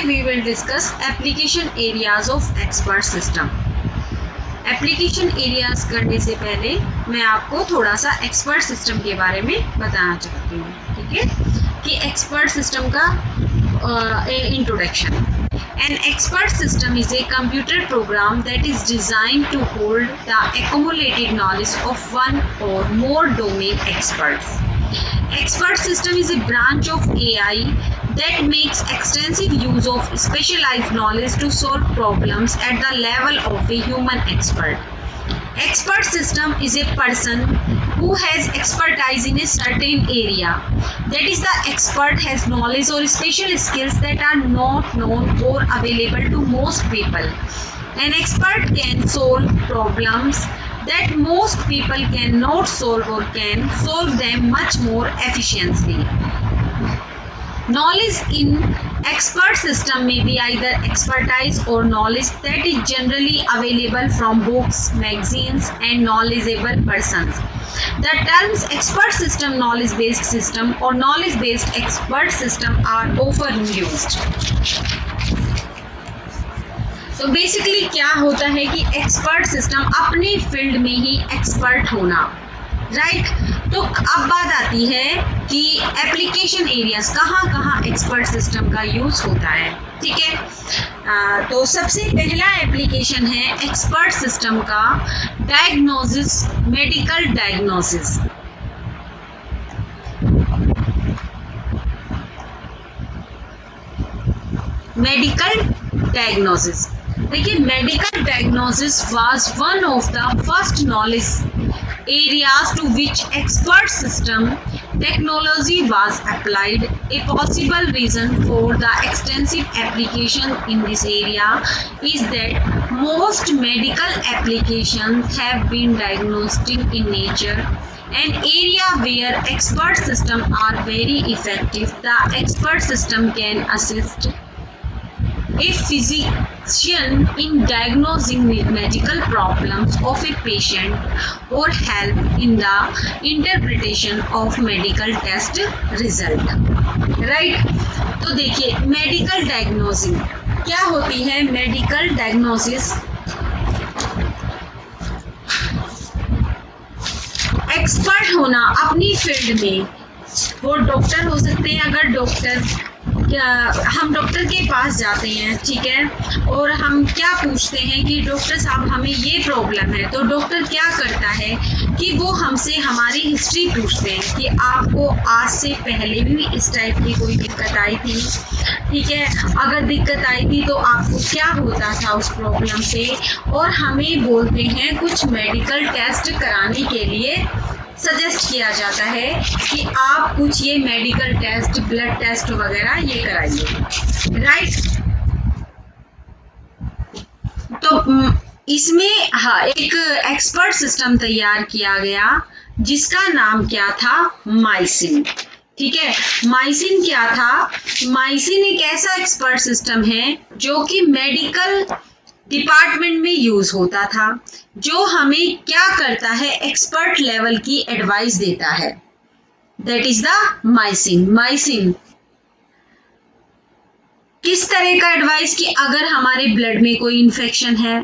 we will discuss application areas of expert system. Application areas करने से पहले मैं आपको थोड़ा सा एक्सपर्ट सिस्टम के बारे में बताना चाहती हूँ, ठीक है, कि एक्सपर्ट सिस्टम का introduction. An expert system is a computer program that is designed to hold the accumulated knowledge of one or more domain experts. Expert system is a branch of AI that makes extensive use of specialized knowledge to solve problems at the level of a human expert. Expert system is a person who has expertise in a certain area. That is, the expert has knowledge or special skills that are not known or available to most people. An expert can solve problems that most people cannot solve or can solve them much more efficiently. Knowledge in expert system may be either expertise or knowledge that is generally available from books, magazines, and knowledgeable persons. The terms expert system, knowledge-based system, or knowledge-based expert system are often used. तो basically क्या होता है कि expert system अपने field में ही expert होना, right. तो अब बात आती है कि एप्लीकेशन एरियाज कहाँ एक्सपर्ट सिस्टम का यूज होता है, ठीक है. तो सबसे पहला एप्लीकेशन है एक्सपर्ट सिस्टम का diagnosis, medical diagnosis. Medical diagnosis, देखिए, medical diagnosis was one of the first knowledge areas to which expert system technology was applied. A possible reason for the extensive application in this area is that most medical applications have been diagnostic in nature, an area where expert systems are very effective. The expert system can assist a physician in diagnosing medical problems of a patient or help in the interpretation of medical test result, right. तो देखिए, medical diagnosing क्या होती है. Medical diagnosis expert होना अपनी field में. वो doctor हो सकते हैं. अगर डॉक्टर, हम डॉक्टर के पास जाते हैं, ठीक है, और हम क्या पूछते हैं कि डॉक्टर साहब हमें ये प्रॉब्लम है, तो डॉक्टर क्या करता है कि वो हमसे हमारी हिस्ट्री पूछते हैं कि आपको आज से पहले भी इस टाइप की कोई दिक्कत आई थी, ठीक है, अगर दिक्कत आई थी तो आपको क्या होता था उस प्रॉब्लम से, और हमें बोलते हैं कुछ मेडिकल टेस्ट कराने के लिए सजेस्ट किया जाता है कि आप कुछ ये मेडिकल टेस्ट, ब्लड टेस्ट वगैरह ये कराइए, राइट. तो इसमें एक एक्सपर्ट सिस्टम तैयार किया गया जिसका नाम क्या था, माइसिन, ठीक है. माइसिन क्या था? माइसिन एक ऐसा एक्सपर्ट सिस्टम है जो कि मेडिकल डिपार्टमेंट में यूज होता था, जो हमें क्या करता है, एक्सपर्ट लेवल की एडवाइस देता है. That is the MYCIN. MYCIN किस तरह का एडवाइस कि अगर हमारे ब्लड में कोई इन्फेक्शन है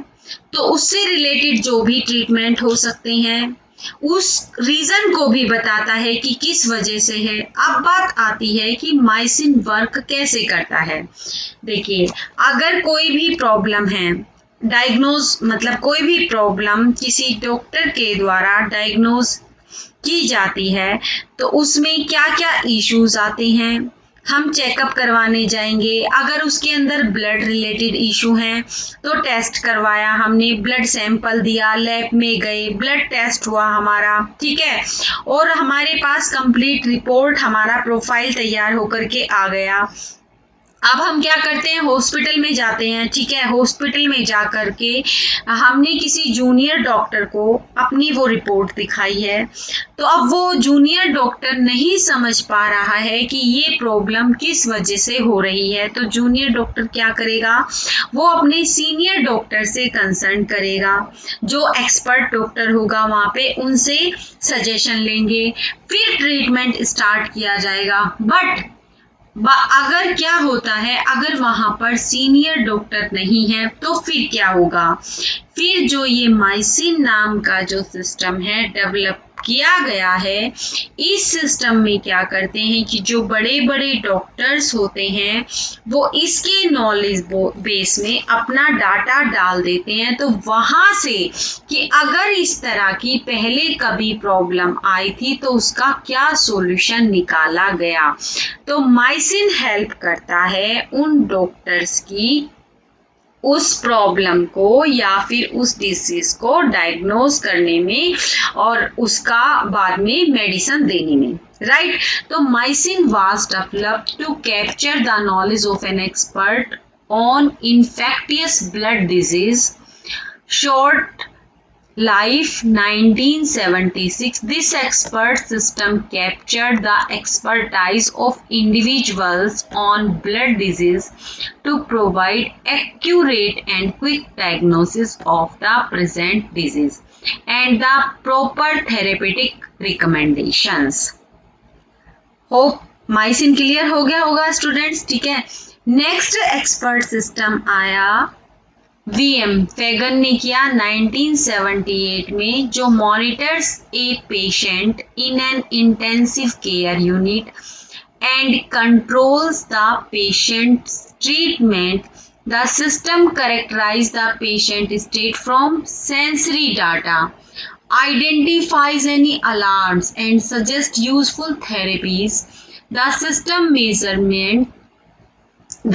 तो उससे रिलेटेड जो भी ट्रीटमेंट हो सकते हैं, उस रीजन को भी बताता है कि किस वजह से है. अब बात आती है कि माइसिन वर्क कैसे करता है. देखिए, अगर कोई भी प्रॉब्लम है, डायग्नोज मतलब कोई भी प्रॉब्लम किसी डॉक्टर के द्वारा डायग्नोज की जाती है, तो उसमें क्या क्या इश्यूज आते हैं, हम चेकअप करवाने जाएंगे. अगर उसके अंदर ब्लड रिलेटेड इशू हैं तो टेस्ट करवाया हमने, ब्लड सैंपल दिया, लैब में गए, ब्लड टेस्ट हुआ हमारा, ठीक है, और हमारे पास कंप्लीट रिपोर्ट, हमारा प्रोफाइल तैयार होकर के आ गया. अब हम क्या करते हैं, हॉस्पिटल में जाते हैं, ठीक है. हॉस्पिटल में जा करके हमने किसी जूनियर डॉक्टर को अपनी वो रिपोर्ट दिखाई है, तो अब वो जूनियर डॉक्टर नहीं समझ पा रहा है कि ये प्रॉब्लम किस वजह से हो रही है. तो जूनियर डॉक्टर क्या करेगा, वो अपने सीनियर डॉक्टर से कंसल्ट करेगा, जो एक्सपर्ट डॉक्टर होगा वहां पे, उनसे सजेशन लेंगे, फिर ट्रीटमेंट स्टार्ट किया जाएगा. बट अगर क्या होता है, अगर वहां पर सीनियर डॉक्टर नहीं है तो फिर क्या होगा, फिर जो ये माइसिन नाम का जो सिस्टम है डेवलप किया गया है, इस सिस्टम में क्या करते हैं कि जो बड़े बड़े डॉक्टर्स होते हैं वो इसके नॉलेज बेस में अपना डाटा डाल देते हैं। तो वहां से कि अगर इस तरह की पहले कभी प्रॉब्लम आई थी तो उसका क्या सॉल्यूशन निकाला गया। तो माइसिन हेल्प करता है उन डॉक्टर्स की उस प्रॉब्लम को या फिर उस डिसीज को डायग्नोज करने में और उसका बाद में मेडिसिन देने में, राइट। तो MYCIN was developed to capture the knowledge of an expert on infectious blood disease short life 1976. This expert system captured the expertise of individuals on blood disease to provide accurate and quick diagnosis of the present disease and the proper therapeutic recommendations. Hope MYCIN clear हो गया होगा students, ठीक है। Next expert system आया VM, Fagan ने किया 1978 में, जो monitors a patient in an intensive care unit and controls the patient's treatment. The system characterise the patient state from sensory data, identifies any alarms and suggests useful therapies. The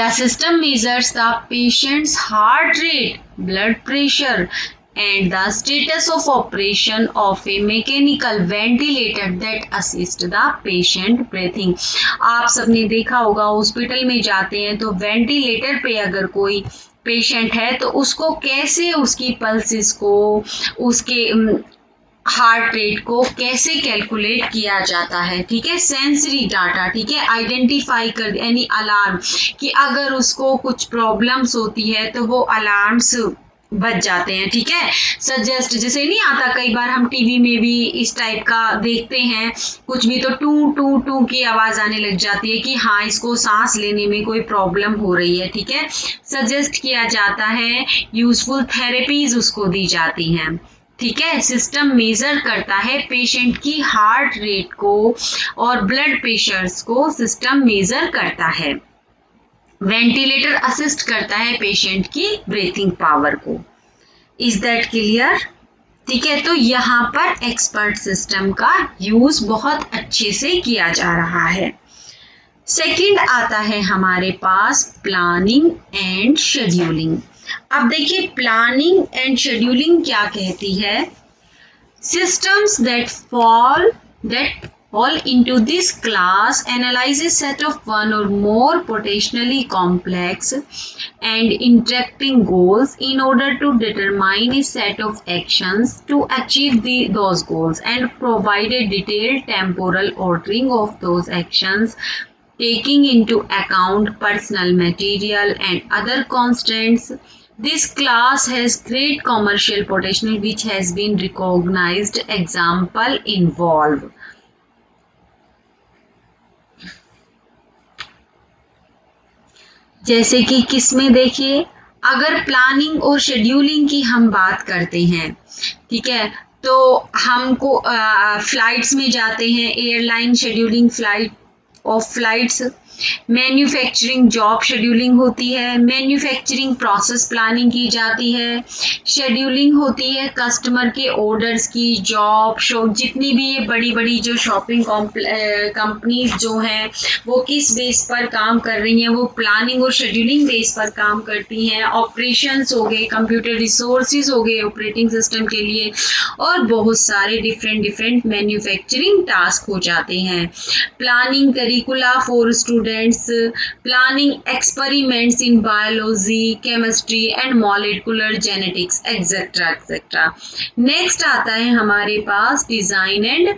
system measures the patient's heart rate, blood pressure, and the status of operation of a mechanical ventilator that assists the patient breathing. आप सबने देखा होगा hospital में जाते हैं तो ventilator पे अगर कोई पेशेंट है तो उसको कैसे उसकी पल्सेस को, उसके हार्ट रेट को कैसे कैलकुलेट किया जाता है, ठीक है। सेंसरी डाटा, ठीक है, आइडेंटिफाई कर एनी अलार्म कि अगर उसको कुछ प्रॉब्लम्स होती है तो वो अलार्म्स बच जाते हैं, ठीक है। सजेस्ट जैसे नहीं आता, कई बार हम टीवी में भी इस टाइप का देखते हैं, कुछ भी तो टू टू टू की आवाज आने लग जाती है कि हाँ इसको सांस लेने में कोई प्रॉब्लम हो रही है, ठीक है। सजेस्ट किया जाता है, यूजफुल थेरेपीज उसको दी जाती हैं, ठीक है। सिस्टम मेजर करता है पेशेंट की हार्ट रेट को और ब्लड प्रेशर्स को सिस्टम मेजर करता है। वेंटिलेटर असिस्ट करता है पेशेंट की ब्रीथिंग पावर को। इज दैट क्लियर, ठीक है। तो यहाँ पर एक्सपर्ट सिस्टम का यूज बहुत अच्छे से किया जा रहा है। सेकंड आता है हमारे पास प्लानिंग एंड शेड्यूलिंग। अब देखिए प्लानिंग एंड शेड्यूलिंग क्या कहती है। Systems that fall into this class analyze a set of one or more potentially complex and interacting goals in order to determine a set of actions to achieve those goals and provide a detailed temporal ordering of those actions, taking into account personal material and other constraints. This class has great commercial potential which has been recognized. Example involve. जैसे कि किसमें देखिए, अगर planning और scheduling की हम बात करते हैं, ठीक है, तो हमको फ्लाइट्स में जाते हैं, airline scheduling flights, manufacturing job scheduling होती है, मैन्युफैक्चरिंग प्रोसेस प्लानिंग की जाती है, शेड्यूलिंग होती है कस्टमर के ऑर्डर्स की, जॉब जितनी भी ये बड़ी बड़ी जो शॉपिंग कंपनीज जो हैं वो किस बेस पर काम कर रही हैं, वो प्लानिंग और शेड्यूलिंग बेस पर काम करती हैं। ऑपरेशंस हो गए, कंप्यूटर रिसोर्सेज हो गए ऑपरेटिंग सिस्टम के लिए, और बहुत सारे डिफरेंट मैन्युफैक्चरिंग टास्क हो जाते हैं। Planning curricula for students, planning experiments in biology, chemistry and molecular genetics et cetera et cetera. Next आता है हमारे पास design and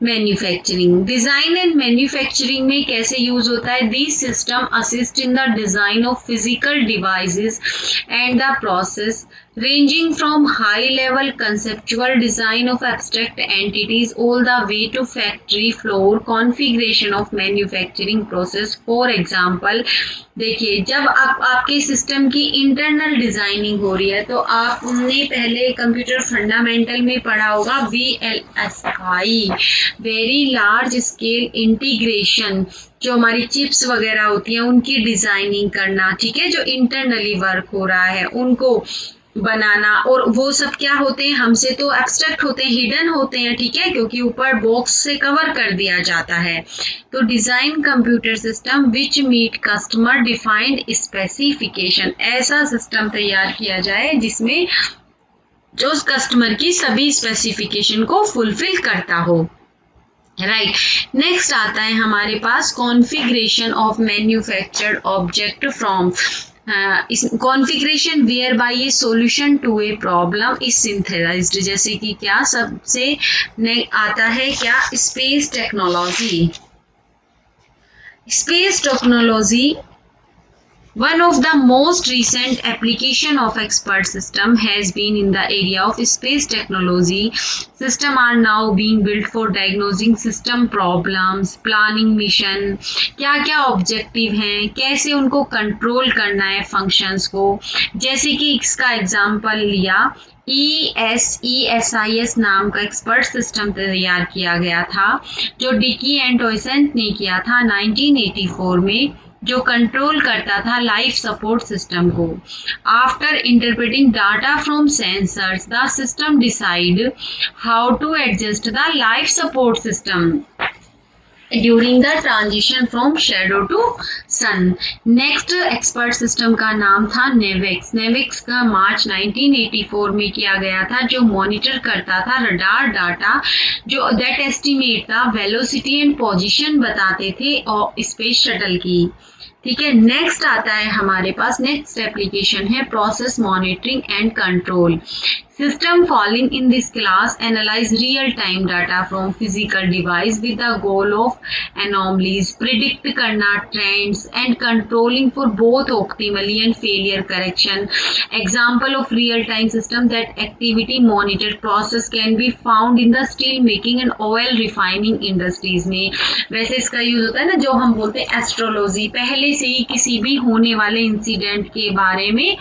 manufacturing. Design and manufacturing में कैसे यूज होता है, this system assist in the design of physical devices and the process ranging from high-level conceptual design of abstract entities all the way to factory floor configuration of manufacturing process. For example, देखिए जब आपके system की internal designing हो रही है तो आपने पहले कंप्यूटर फंडामेंटल में पढ़ा होगा VLSI, very large scale integration, जो हमारी चिप्स वगैरह होती हैं उनकी डिजाइनिंग करना, ठीक है, जो इंटरनली वर्क हो रहा है उनको बनाना। और वो सब क्या होते हैं, हमसे तो एब्स्ट्रैक्ट होते हैं, हिडन होते हैं, ठीक है, क्योंकि ऊपर बॉक्स से कवर कर दिया जाता है। तो design computer system which meet customer defined specification, ऐसा सिस्टम तैयार किया जाए जिसमें जो कस्टमर की सभी स्पेसिफिकेशन को फुलफिल करता हो। राइट, नेक्स्ट आता है हमारे पास configuration of manufactured object from configuration whereby a solution to a problem is synthesised, जैसे कि क्या सबसे आता है क्या, space technology. Space technology, one of the most recent application of expert system has been in the area of space technology. System are now being built for diagnosing system problems, planning mission, क्या क्या objective हैं, कैसे उनको control करना है functions को। जैसे कि इसका एग्जांपल लिया, ESIS नाम का एक्सपर्ट सिस्टम तैयार किया गया था जो डिकी एंड टॉयसेंट ने किया था 1984 में, जो कंट्रोल करता था लाइफ सपोर्ट सिस्टम को। After interpreting data from sensors the system decide how to adjust the life support system during the transition from shadow to sun. Next expert system का नाम था नेवेक्स। नेवेक्स का मार्च 1984 में किया गया था, जो मॉनिटर करता था रडार डाटा, जो दैट एस्टिमेट था वेलोसिटी एंड पोजीशन बताते थे और स्पेस शटल की। ठीक है, नेक्स्ट आता है हमारे पास, नेक्स्ट एप्लीकेशन है process monitoring and control. System falling in this class analyze real-time data from physical device with the goal of anomalies, predict करना trends and controlling for both optimally and failure correction. Example of real-time system that activity monitored process can be found in the steel making and oil refining industries में। वैसे इसका use होता है ना, जो हम बोलते हैं एस्ट्रोलॉजी, पहले से ही किसी भी होने वाले इंसिडेंट के बारे में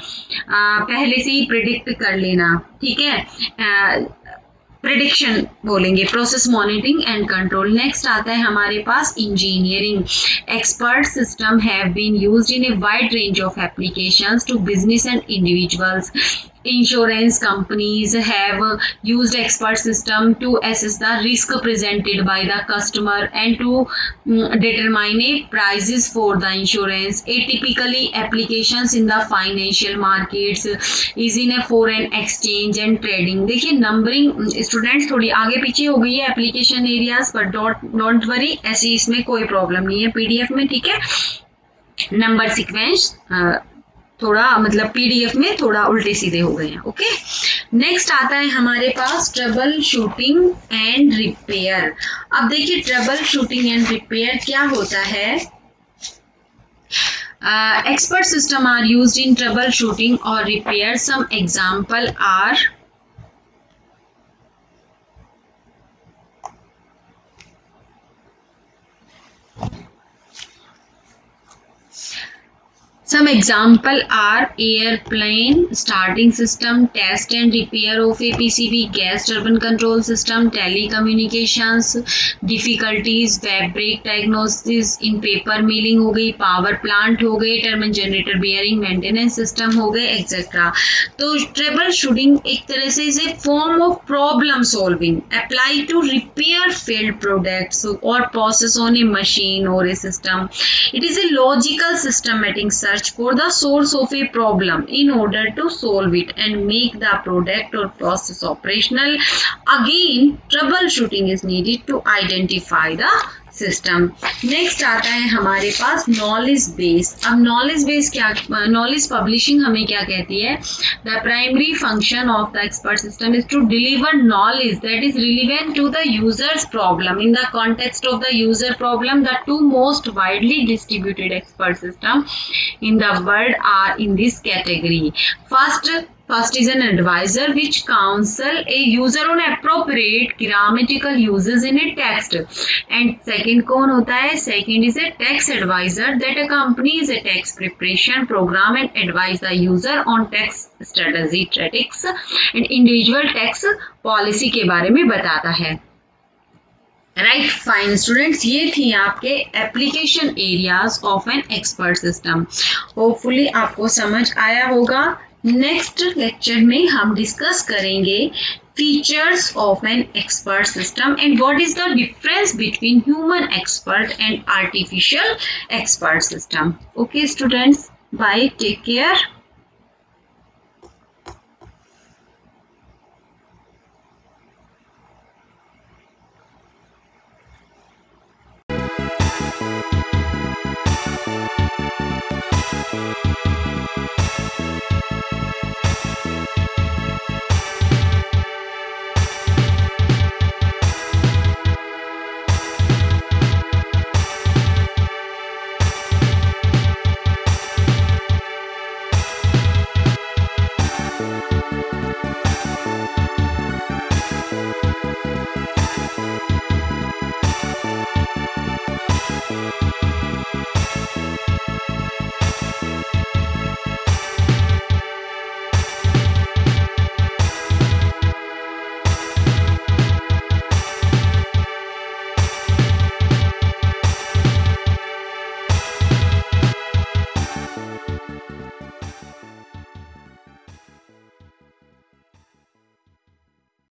पहले से ही प्रिडिक्ट कर लेना, ठीक है, प्रेडिक्शन बोलेंगे। Process monitoring and control. Next आता है हमारे पास engineering. Expert system have been used in a wide range of applications to business and individuals. Insurance companies have used expert system to assess the risk presented by the customer and to determine a prices for the insurance. Atypically applications in the financial markets is in a foreign exchange and trading. देखिए numbering students थोड़ी आगे पीछे हो गई है application areas पर, don't worry, ऐसी इसमें कोई प्रॉब्लम नहीं है पीडीएफ में, ठीक है। नंबर सीक्वेंस थोड़ा मतलब पीडीएफ में थोड़ा उल्टे सीधे हो गए हैं, ओके। नेक्स्ट आता है हमारे पास ट्रबल शूटिंग एंड रिपेयर। अब देखिए ट्रबल शूटिंग एंड रिपेयर क्या होता है। Expert system are used in trouble shooting और repair. Some example are Some example are airplane starting system, test and repair of a PCB, gas turbine control system, telecommunications, difficulties, web break diagnosis, in paper milling हो गई, power plant हो गई, turbine generator bearing maintenance system हो गए, etc. तो trouble shooting एक तरह से इसे form of problem solving apply to repair failed products or process on a machine or a system. It is a logical systematic search for the source of a problem in order to solve it and make the product or process operational. Again, troubleshooting is needed to identify the system. Next आता है हमारे पास knowledge base. अब knowledge base क्या, knowledge publishing हमें क्या कहती है, the primary function of the expert system is to deliver knowledge that is relevant to the users problem in the context of the user problem. The two most widely distributed expert system in the world are in this category. First, First is an advisor which counsel a user on appropriate grammatical uses in a text. And second कौन होता है? Second is a text advisor that accompanies a text preparation program and advise the user on text strategy, tactics and individual text policy के बारे में बताता है. Right fine students, ये थी आपके application areas of an expert system. Hopefully आपको समझ आया होगा. नेक्स्ट लेक्चर में हम डिस्कस करेंगे features of an expert system and what is the difference between human expert and artificial expert system. Okay students, bye, take care.